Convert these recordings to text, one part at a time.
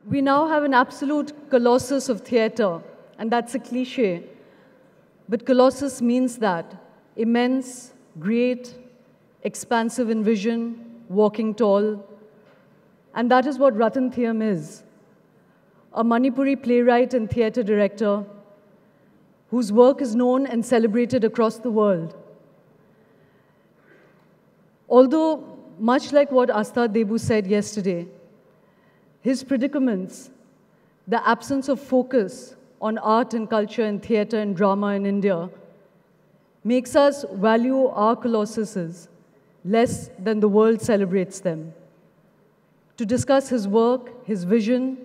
We now have an absolute colossus of theatre, and that's a cliche. But colossus means that immense, great, expansive in vision, walking tall. And that is what Ratan Thiyam is, a Manipuri playwright and theatre director whose work is known and celebrated across the world. Although, much like what Astha Debu said yesterday, his predicaments, the absence of focus on art and culture and theatre and drama in India, makes us value our colossuses less than the world celebrates them. To discuss his work, his vision,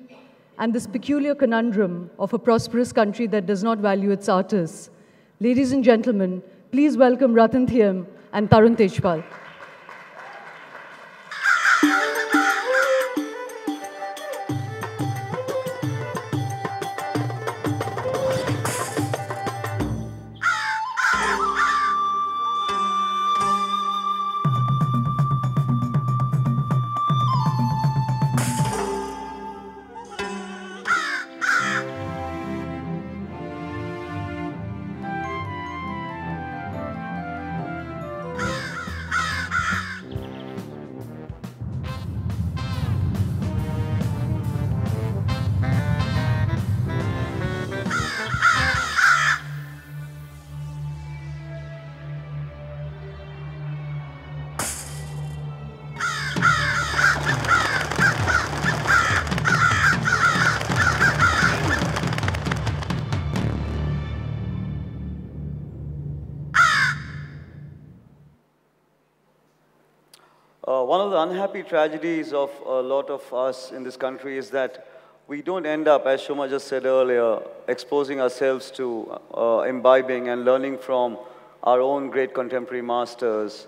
and this peculiar conundrum of a prosperous country that does not value its artists, ladies and gentlemen, please welcome Ratan Thiyam and Tarun Tejpal. One of the unhappy tragedies of a lot of us in this country is that we don't end up, as Shoma just said earlier, exposing ourselves to imbibing and learning from our own great contemporary masters.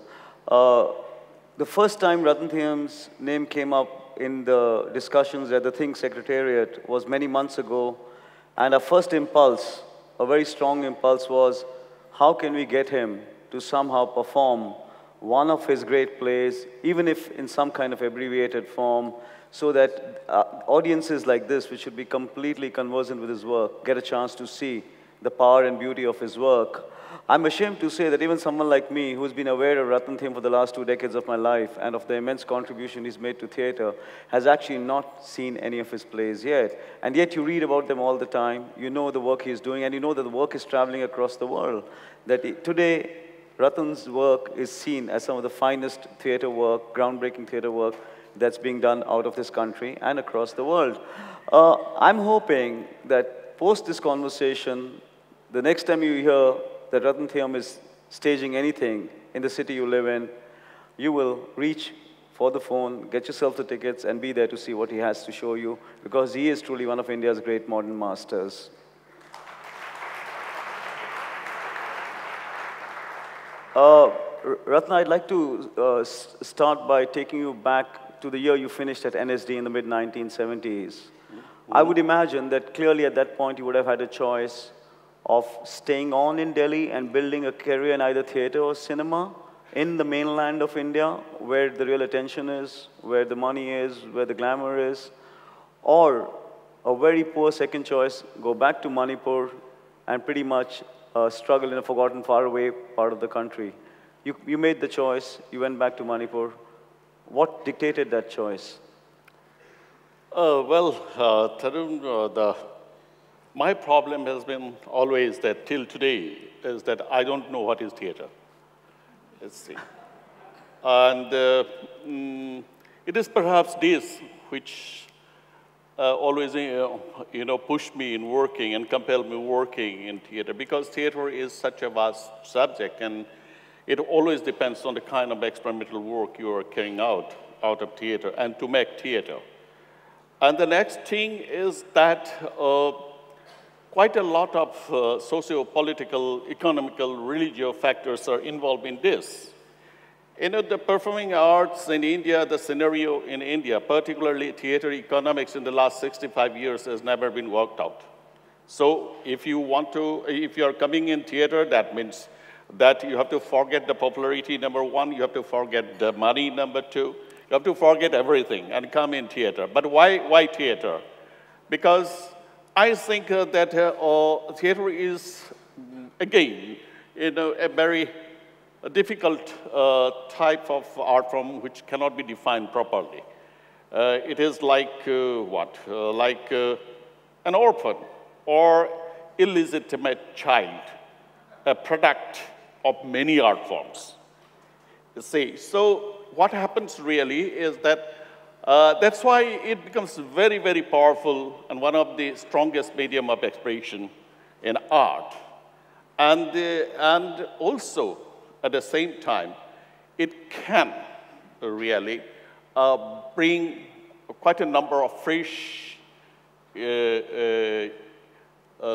The first time Ratan Thiyam's name came up in the discussions at the Think Secretariat was many months ago, and our first impulse, a very strong impulse, was how can we get him to somehow perform one of his great plays, even if in some kind of abbreviated form, so that audiences like this, which should be completely conversant with his work, get a chance to see the power and beauty of his work. I'm ashamed to say that even someone like me, who's been aware of Ratan Thiyam for the last 2 decades of my life and of the immense contribution he's made to theatre, has actually not seen any of his plays yet. And yet you read about them all the time, you know the work he's doing, and you know that the work is traveling across the world. Today, Ratan's work is seen as some of the finest theatre work, groundbreaking theatre work that's being done out of this country and across the world. I'm hoping that post this conversation, the next time you hear that Ratan Thiyam is staging anything in the city you live in, you will reach for the phone, get yourself the tickets, and be there to see what he has to show you, because he is truly one of India's great modern masters. Ratna, I'd like to start by taking you back to the year you finished at NSD in the mid-1970s. I would imagine that clearly at that point you would have had a choice of staying on in Delhi and building a career in either theatre or cinema in the mainland of India, where the real attention is, where the money is, where the glamour is, or a very poor second choice, go back to Manipur and pretty much struggle in a forgotten, faraway part of the country. You made the choice, you went back to Manipur. What dictated that choice? Tarun, my problem has been always that till today is that I don't know what is theatre. Let's see. And it is perhaps this which always push me in working and compel me working in theatre, because theatre is such a vast subject, and it always depends on the kind of experimental work you are carrying out of theatre and to make theatre. And the next thing is that quite a lot of socio-political, economical, religious factors are involved in this. You know, the performing arts in India, the scenario in India, particularly theatre economics in the last 65 years has never been worked out. So if you are coming in theatre, that means that you have to forget the popularity, number one, you have to forget the money, number two, you have to forget everything and come in theatre. But why theatre? because I think that theater is, again, a very difficult type of art form which cannot be defined properly. It is like what? Like an orphan or illegitimate child, a product of many art forms. You see, so what happens really is that that's why it becomes very, very powerful and one of the strongest medium of expression in art. And also, at the same time, it can really bring quite a number of fresh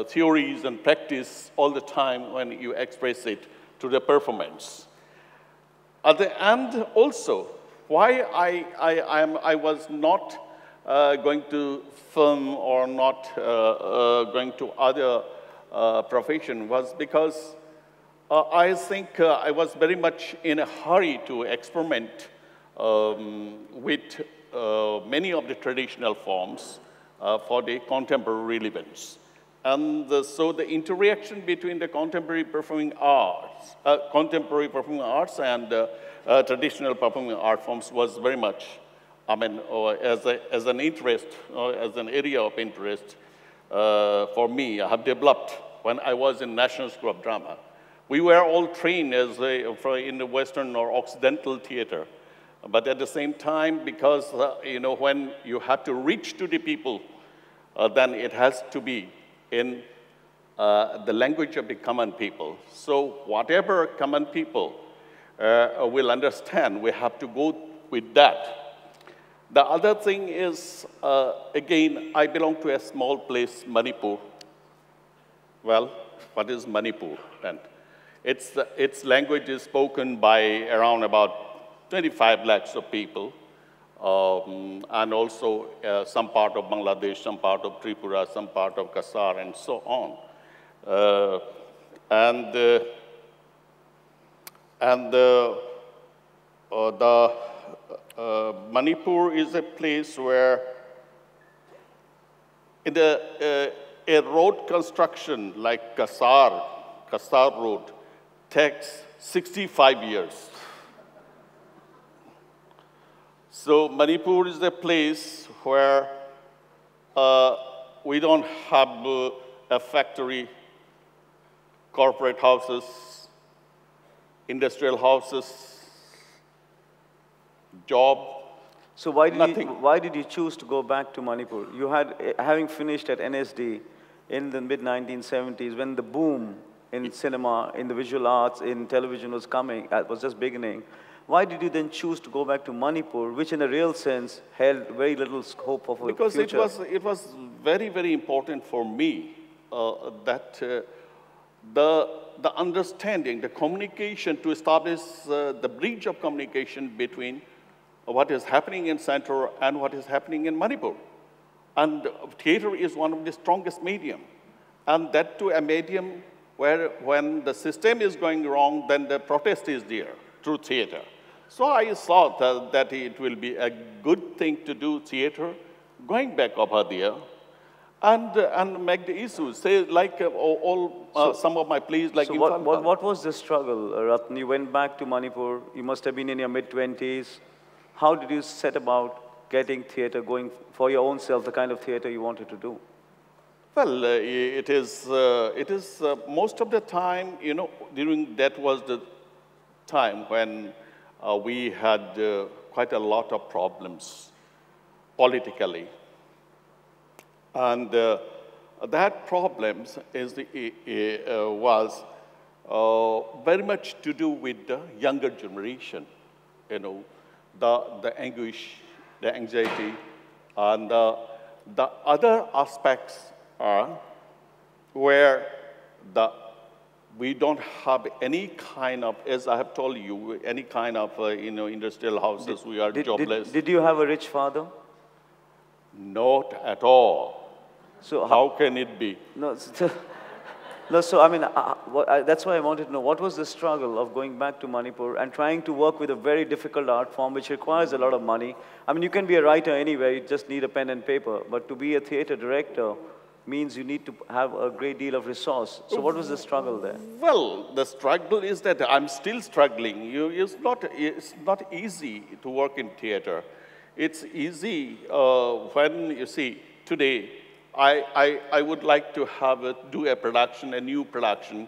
theories and practice all the time when you express it to the performance. And also, why I was not going to film or not going to other profession was because I think I was very much in a hurry to experiment with many of the traditional forms for the contemporary relevance. And so the interaction between the contemporary performing arts and traditional performing art forms was very much, I mean, as an interest, as an area of interest for me. I have developed when I was in National School of Drama. We were all trained as in the Western or Occidental theater. But at the same time, because when you have to reach to the people, then it has to be in the language of the common people. So whatever common people will understand, we have to go with that. The other thing is, again, I belong to a small place, Manipur. Well, what is Manipur then? Its language is spoken by around about 25 lakhs of people, and also some part of Bangladesh, some part of Tripura, some part of Kasar, and so on. Manipur is a place where in a road construction like Kasar Road takes 65 years. So Manipur is a place where we don't have a factory, corporate houses, industrial houses, job. So why did you choose to go back to Manipur? You had, having finished at NSD in the mid-1970s, when the boom in cinema, in the visual arts, in television was coming, was just beginning. Why did you then choose to go back to Manipur, which in a real sense held very little scope of a future? Because it was very, very important for me that the understanding, the communication, to establish the bridge of communication between what is happening in Central and what is happening in Manipur. And theater is one of the strongest medium. And that too a medium where when the system is going wrong, then the protest is there through theater. So I thought that it will be a good thing to do theater, going back over there, and make the issues. Say like some of my plays, like so what was the struggle, Ratan? You went back to Manipur. You must have been in your mid-20s. How did you set about getting theater going for your own self, the kind of theater you wanted to do? Well, it is most of the time, during that was the time when we had quite a lot of problems politically. And that problems was very much to do with the younger generation, the anguish, the anxiety, and the other aspects are where we don't have any kind of, as I have told you, any kind of industrial houses. We are jobless. Did you have a rich father? Not at all. So how can it be? No. No, so I mean, that's why I wanted to know, what was the struggle of going back to Manipur and trying to work with a very difficult art form which requires a lot of money? I mean, you can be a writer anywhere, you just need a pen and paper, but to be a theater director means you need to have a great deal of resource. So what was the struggle there? Well, the struggle is that I'm still struggling. It's not easy to work in theater. It's easy when, you see, today, I would like to do a production, a new production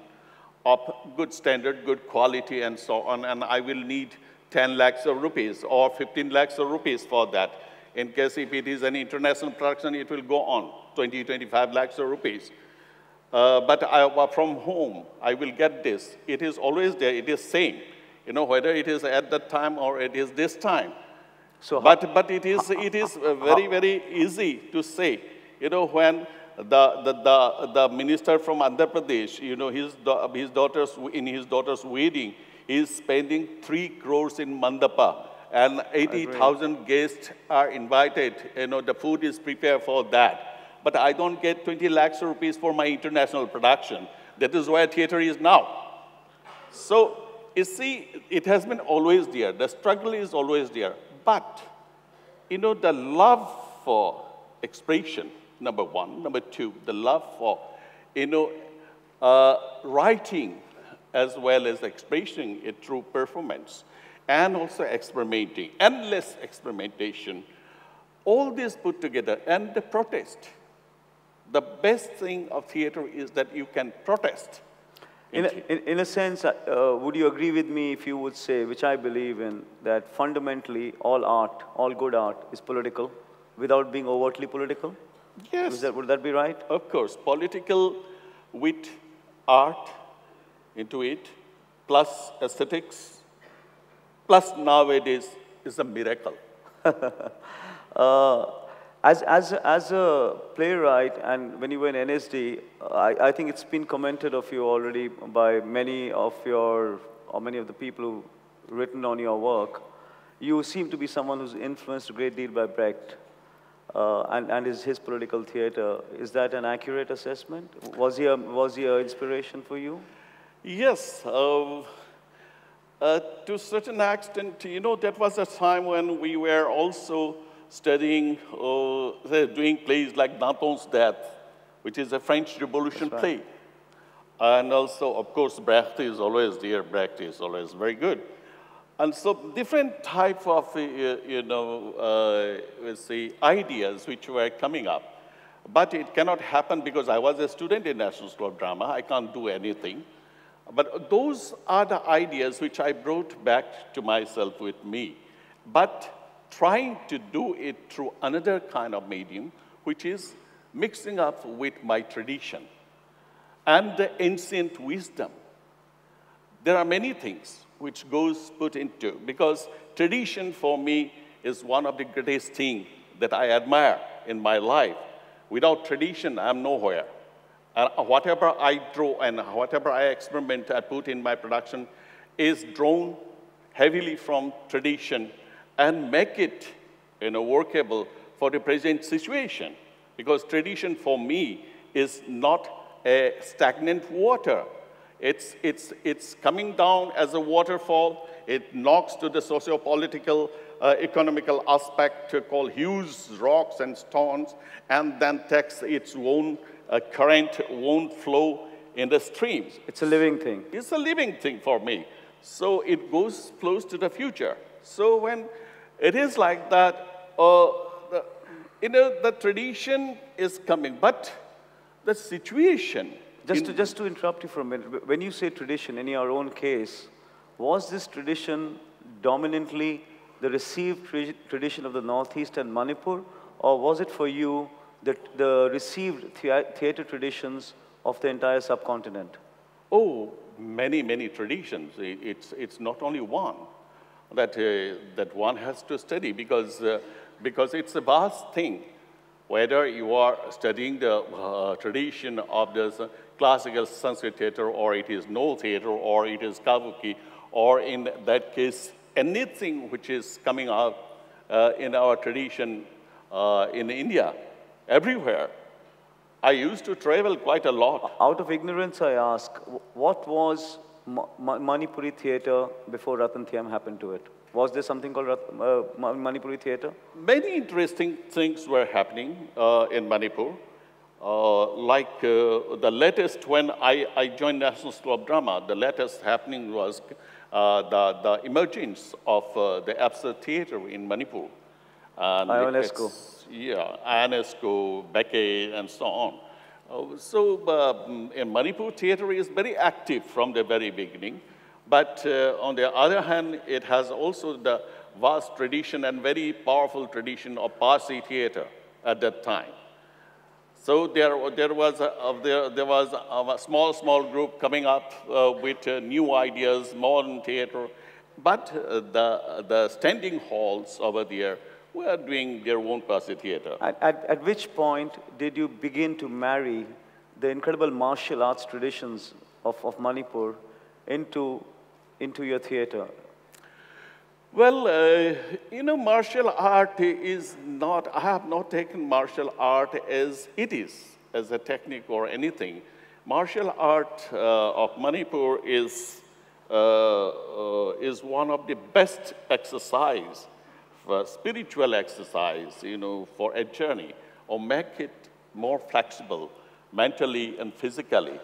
of good standard, good quality, and so on, and I will need 10 lakhs of rupees or 15 lakhs of rupees for that. In case if it is an international production, it will go on 20, 25 lakhs of rupees. But from home, I will get this. It is always there, it is same. You know, whether it is at that time or it is this time. So but it is very, very easy to say. You know, when the minister from Andhra Pradesh, you know, his daughter's wedding, is spending 3 crores in Mandapa, and 80,000 guests are invited. You know, the food is prepared for that. But I don't get 20 lakhs of rupees for my international production. That is where theater is now. So, you see, it has been always there. The struggle is always there. But, you know, the love for expression, number one. Number two, the love for, you know, writing as well as expressing it through performance, and also experimenting, endless experimentation. All this put together, and the protest. The best thing of theater is that you can protest. In a sense, would you agree with me if you would say, which I believe in, that fundamentally all art, all good art is political without being overtly political? Yes. Would that be right? Of course. Political with art into it, plus aesthetics, plus nowadays is a miracle. As a playwright, and when you were in NSD, I think it's been commented of you already by many of the people who've written on your work. You seem to be someone who's influenced a great deal by Brecht and his political theater. Is that an accurate assessment? Was he an inspiration for you? Yes. To a certain extent, you know, that was a time when we were also studying, doing plays like Danton's Death, which is a French Revolution play. And also, of course, Brecht is always there. Brecht is always very good. And so different type of, let's say, ideas which were coming up. But it cannot happen because I was a student in National School of Drama. I can't do anything. But those are the ideas which I brought back to myself with me. But trying to do it through another kind of medium, which is mixing up with my tradition and the ancient wisdom. There are many things which goes put into, because tradition for me is one of the greatest things that I admire in my life. Without tradition, I'm nowhere. And whatever I draw and whatever I experiment, I put in my production is drawn heavily from tradition and make it, workable for the present situation. Because tradition for me is not a stagnant water. It's coming down as a waterfall. It knocks to the socio-political, economical aspect called huge rocks and stones, and then takes its own current, own flow in the streams. It's a living thing. It's a living thing for me. So it flows to the future. So when it is like that, the tradition is coming, but the situation. Just to interrupt you for a minute, when you say tradition, in your own case, was this tradition dominantly the received tradition of the Northeast and Manipur, or was it for you the received theater traditions of the entire subcontinent? Oh, many, many traditions. It's not only one that one has to study, because it's a vast thing. Whether you are studying the tradition of the classical Sanskrit theater, or it is no theater, or it is kabuki, or in that case, anything which is coming out in our tradition in India, everywhere, I used to travel quite a lot. Out of ignorance, I ask, what was Manipuri theatre before Ratan Thiyam happened to it? Was there something called Manipuri theatre? Many interesting things were happening in Manipur. The latest, when I joined National School of Drama, the latest happening was the emergence of the abstract theatre in Manipur. And UNESCO. Yeah, UNESCO, Beckett, and so on. In Manipur, theatre is very active from the very beginning. But on the other hand, it has also the vast tradition and very powerful tradition of Parsi theatre at that time. So there was a small group coming up with new ideas, modern theatre. But the standing halls over there were doing their own Parsi theatre. At which point did you begin to marry the incredible martial arts traditions of Manipur into your theatre? Well, martial art is not, I have not taken martial art as it is, as a technique or anything. Martial art of Manipur is one of the best exercise, spiritual exercise, for a journey, or make it more flexible mentally and physically.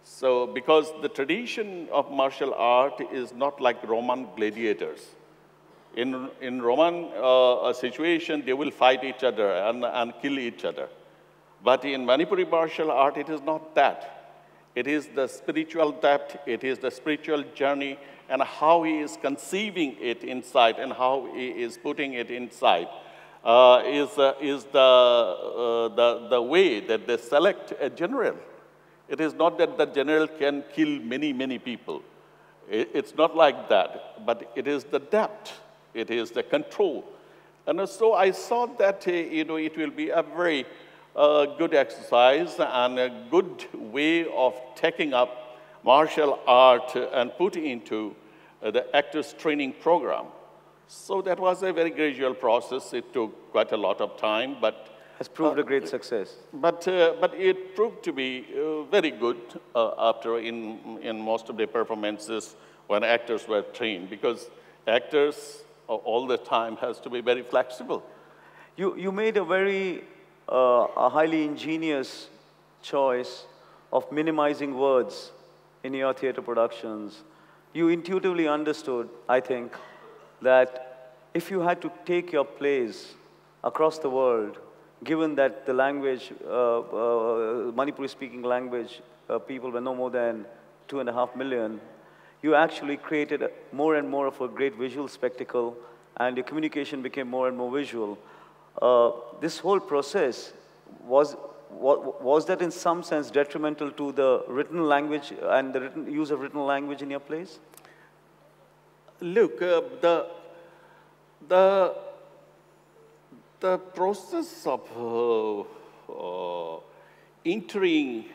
So, because the tradition of martial art is not like Roman gladiators. In Roman situation, they will fight each other and kill each other. But in Manipuri martial art, it is not that. It is the spiritual depth, it is the spiritual journey, and how he is conceiving it inside and how he is putting it inside is the way that they select a general. It is not that the general can kill many people. It's not like that, but it is the depth. It is the control. And so I saw that, it will be a very good exercise and a good way of taking up martial art and putting into the actors training program. So that was a very gradual process. It took quite a lot of time, but has proved a great success. But it proved to be very good after in most of the performances when actors were trained, because actors all the time has to be very flexible. You made a very a highly ingenious choice of minimizing words in your theater productions. You intuitively understood, I think, that if you had to take your plays across the world, given that the language, Manipuri-speaking language, people were no more than 2.5 million, you actually created more and more of a great visual spectacle, and your communication became more and more visual. This whole process, was that in some sense detrimental to the written language and the use of written language in your plays? Look, the process of entering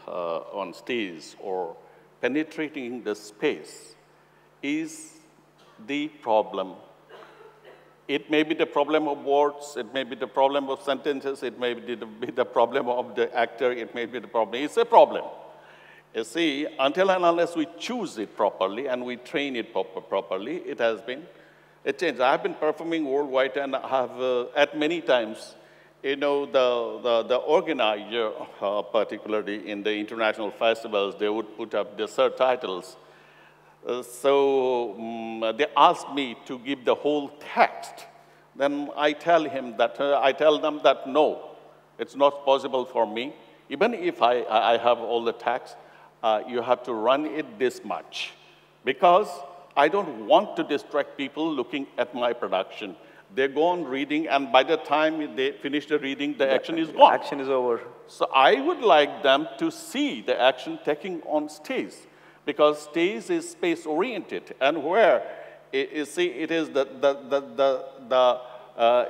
on stage or penetrating the space is the problem. It may be the problem of words, it may be the problem of sentences, it may be the problem of the actor, it may be the problem. It's a problem. You see, until and unless we choose it properly and we train it properly, it has been a change. I've been performing worldwide and have, at many times, the organizer, particularly in the international festivals, they would put up the subtitles. They asked me to give the whole text. Then I tell them that no, it's not possible for me. Even if I have all the text, you have to run it this much, because I don't want to distract people looking at my production. They go on reading, and by the time they finish the reading, the action is gone. Action is over. So I would like them to see the action taking on stage, because stage is space-oriented, and where it is the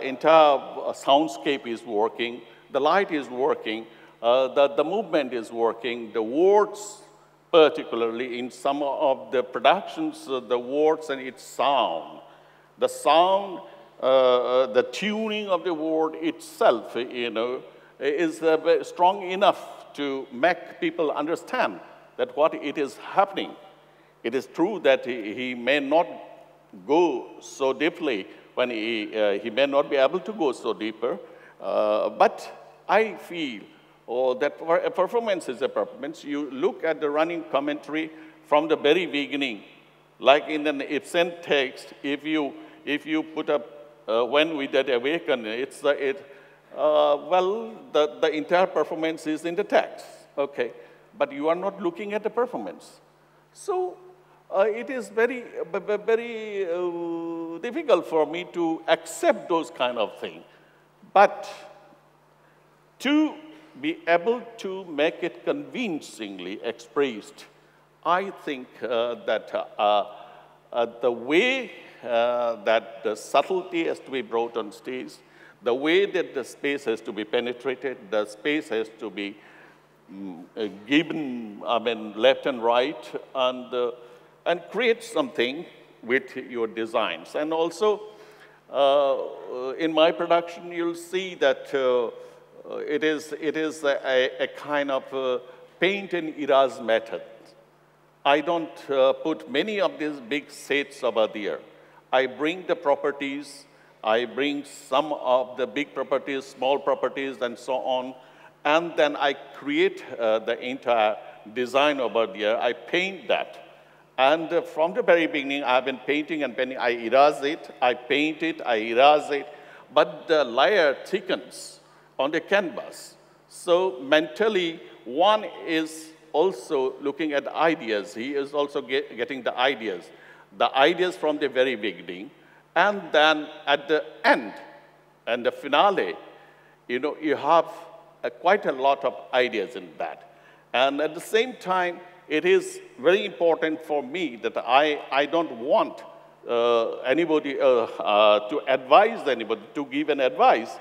entire soundscape is working, the light is working, the movement is working, the words, particularly in some of the productions, the words and its sound. The sound, the tuning of the word itself, is strong enough to make people understand that what it is happening. It is true that he may not go so deeply when he may not be able to go so deeper, but I feel that a performance is a performance. You look at the running commentary from the very beginning, like in an Ibsen text, if you put up when we did awaken, the entire performance is in the text, okay? But you are not looking at the performance. So it is very difficult for me to accept those kind of things. But to be able to make it convincingly expressed, I think that the way that the subtlety has to be brought on stage, the way that the space has to be penetrated, the space has to be given, left and right, and create something with your designs. And also, in my production, you'll see that it is a kind of paint and erase method. I don't put many of these big sets over there. I bring the properties, I bring some of the big properties, small properties, and so on, and then I create the entire design over there. I paint that. And from the very beginning, I've been painting and painting. I erase it, I paint it, I erase it, but the layer thickens on the canvas. So mentally, one is also looking at ideas. He is also getting the ideas from the very beginning. And then at the end, and the finale, you have quite a lot of ideas in that. And at the same time, it is very important for me that I don't want anybody to advise anybody, to give an advice.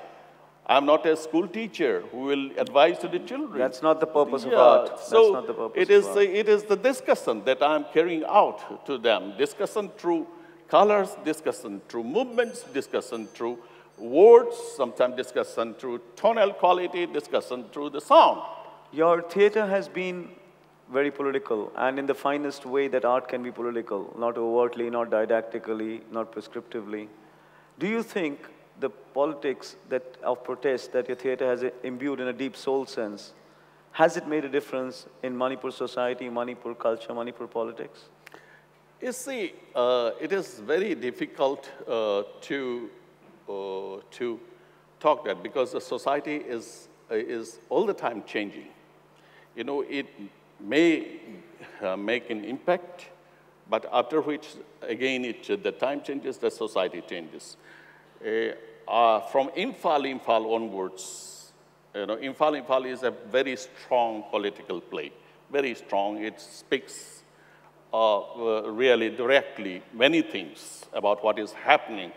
I'm not a school teacher who will advise to the children. That's not the purpose of art. So that's not the purpose it is the discussion that I'm carrying out to them. Discussion through colors, discussion through movements, discussion through words, sometimes discussion through tonal quality, discussion through the sound. Your theater has been very political, and in the finest way that art can be political, not overtly, not didactically, not prescriptively. Do you think the politics of protest that your theater has imbued in a deep soul sense, has it made a difference in Manipur society, Manipur culture, Manipur politics? You see, it is very difficult to talk that, because the society is all the time changing. It may make an impact, but after which, again, the time changes, the society changes. From Imphal onwards, Imphal is a very strong political play, very strong. It speaks really directly many things about what is happening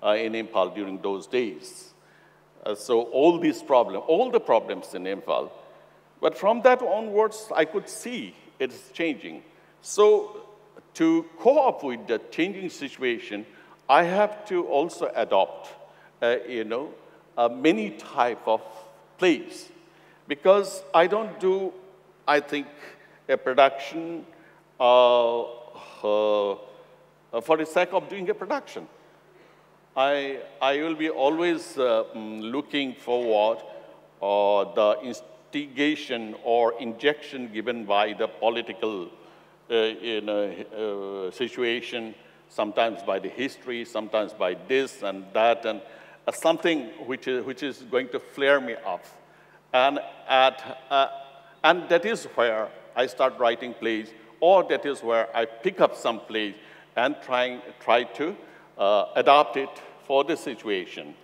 in Imphal during those days. So all the problems in Imphal. But from that onwards, I could see it's changing. So to cope with the changing situation, I have to also adopt, many type of plays, because I don't do, I think, a production for the sake of doing a production. I will be always looking forward the instigation or injection given by the political situation, sometimes by the history, sometimes by this and that, and something which is going to flare me up. And that is where I start writing plays, or that is where I pick up some plays and try to adapt it for the situation.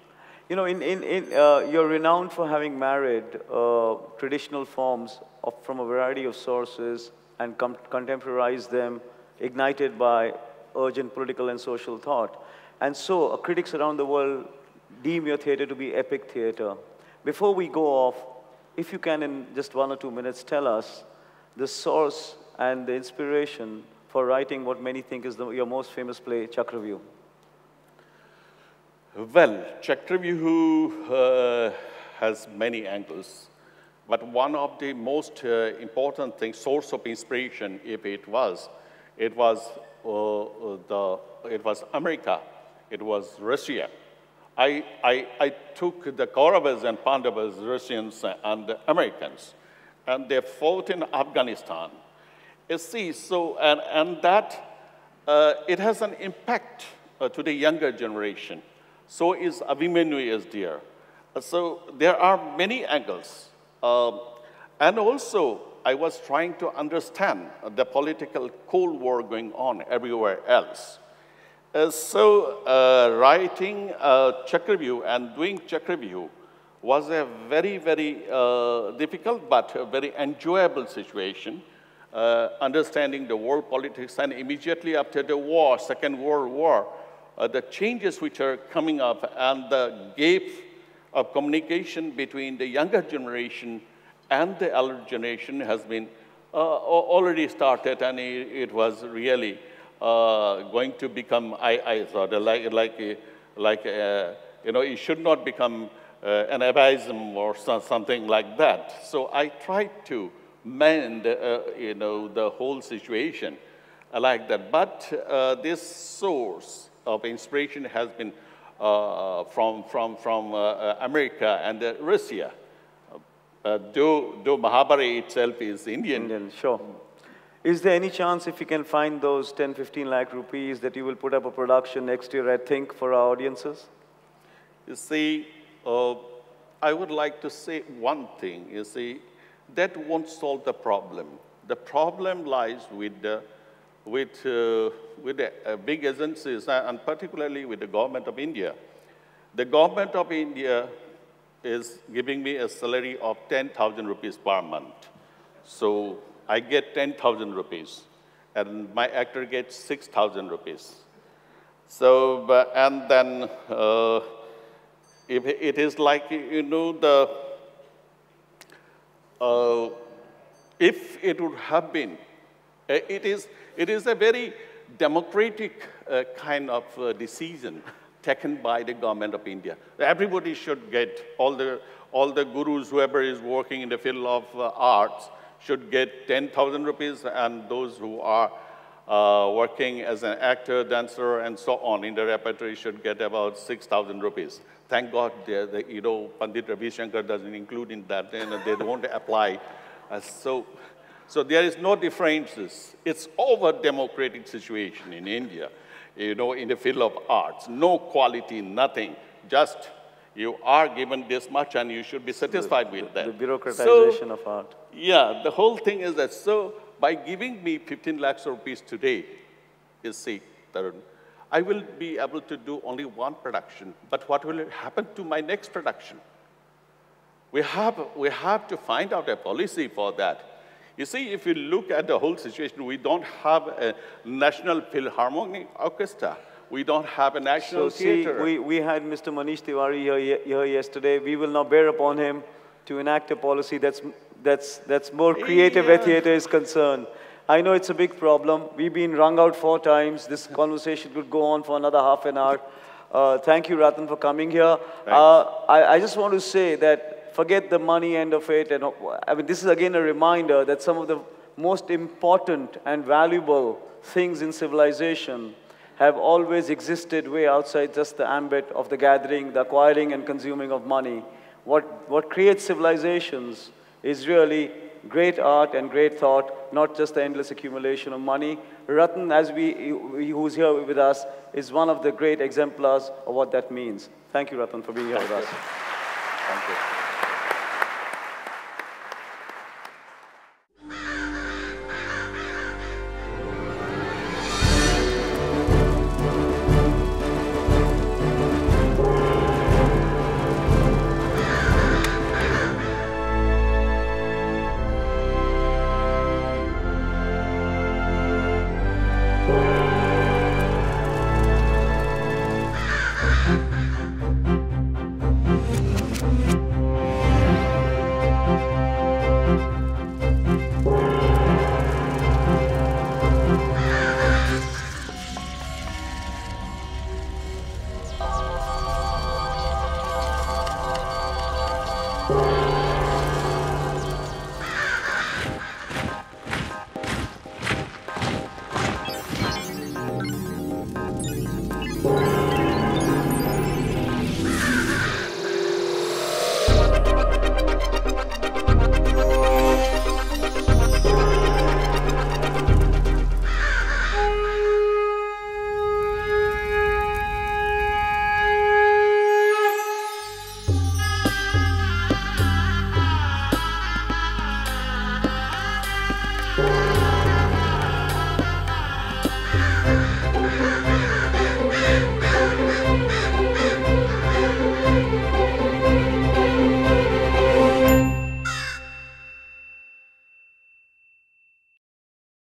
You're renowned for having married traditional forms from a variety of sources and contemporized them, ignited by urgent political and social thought. And so critics around the world deem your theater to be epic theater. Before we go off, if you can in just 1 or 2 minutes tell us the source and the inspiration for writing what many think is your most famous play, Chakravyuh. Well, Chakravyuh has many angles. But one of the most important things, source of inspiration, if it was America, it was Russia. I took the Kauravas and Pandavas, Russians and Americans, and they fought in Afghanistan. You see, so, and that, it has an impact to the younger generation. So is Abhimanyu is there. So there are many angles. And also, I was trying to understand the political Cold War going on everywhere else. Writing Chakravyuh and doing Chakravyuh was a very, very difficult but a very enjoyable situation, understanding the world politics. And immediately after the war, Second World War, the changes which are coming up and the gap of communication between the younger generation and the elder generation has been already started, and it was really going to become, I thought, it should not become an abysm or something like that. So I tried to mend, the whole situation like that. But this source of inspiration has been from America and Russia. Though Mahabharata itself is Indian. Sure. Is there any chance if you can find those 10, 15 lakh rupees that you will put up a production next year, I think, for our audiences? You see, I would like to say one thing. You see, that won't solve the problem. The problem lies with the big agencies, and particularly with the government of India. The government of India is giving me a salary of 10,000 rupees per month. So I get 10,000 rupees, and my actor gets 6,000 rupees. So, and then if it is like, if it would have been, it is a very democratic kind of decision taken by the government of India. Everybody should get, all the gurus, whoever is working in the field of arts, should get 10,000 rupees, and those who are working as an actor, dancer, and so on in the repertory should get about 6,000 rupees. Thank God, Pandit Ravi Shankar doesn't include in that, and they don't apply. So there is no differences. It's over-democratic situation in India, in the field of arts. No quality, nothing. Just you are given this much and you should be satisfied with that. The bureaucratization of art. Yeah, the whole thing is that, so by giving me 15 lakhs rupees today, you see, Tarun, I will be able to do only one production, but what will happen to my next production? We have to find out a policy for that. You see, if you look at the whole situation, we don't have a National Philharmonic Orchestra. We don't have a national theater. See, we had Mr. Manish Tiwari here yesterday. We will now bear upon him to enact a policy that's more creative where theater is concerned. I know it's a big problem. We've been wrung out 4 times. This conversation could go on for another half an hour. Thank you, Ratan, for coming here. I just want to say that forget the money end of it. And I mean, this is again a reminder that some of the most important and valuable things in civilization have always existed way outside just the ambit of the gathering, the acquiring and consuming of money. What creates civilizations is really great art and great thought, not just the endless accumulation of money. Ratan, who's here with us, is one of the great exemplars of what that means. Thank you, Ratan, for being here with us. Thank you.